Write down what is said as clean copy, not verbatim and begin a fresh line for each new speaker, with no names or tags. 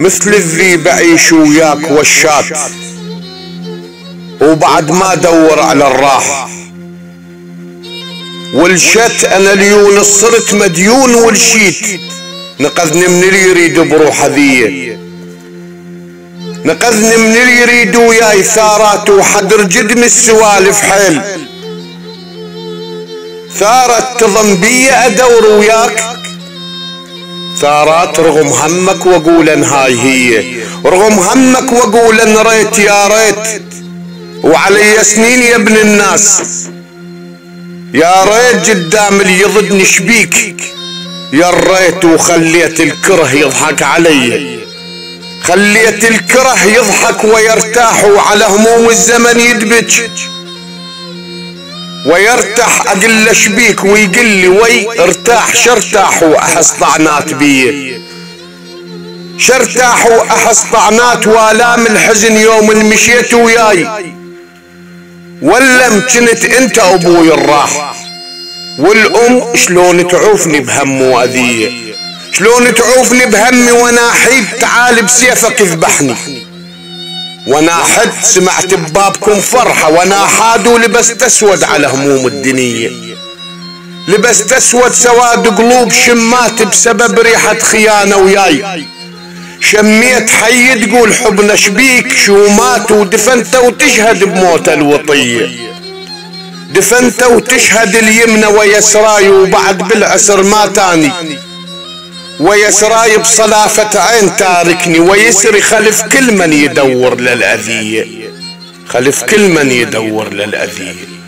مثل الذيب أعيش وياك والشات، وبعد ما دور على الراح والشت. أنا ليونس صرت مديون والشيت، نقذني من اللي يريد بروح هذية، نقذني من اللي يريد وياي ثارات وحدر جدم السوالف حيل. ثارت تظن بي أدور وياك ثارات، رغم همك واقول ان هاي هي، رغم همك واقول ان ريت يا ريت، وعلي سنين يا ابن الناس، يا ريت قدام اللي يضدني شبيك، يا ريت وخليت الكره يضحك علي، خليت الكره يضحك ويرتاح، وعلى هموم الزمن يدبج ويرتاح. اقل شبيك ويقل لي وي ارتاح، شرتاح واحس طعنات بيه، شرتاح واحس طعنات والام الحزن يوم المشيت وياي، ولا كنت انت ابوي الراح. والام شلون تعوفني بهم واذيه، شلون تعوفني بهمي وانا حيد، تعال بسيفك اذبحني، وانا حد سمعت ببابكم فرحة، وانا حاد ولبست اسود على هموم الدنيا، لبست اسود سواد قلوب شمات بسبب ريحة خيانة وياي، شميت حي تقول حبنا شبيك شو مات، ودفنت وتشهد بموت الوطية، دفنت وتشهد اليمنى ويسراي، وبعد بالعسر ما تاني ويسراي بصلافة عين تاركني، ويسري خلف كل من يدور للأذية، خلف كل من يدور للأذية.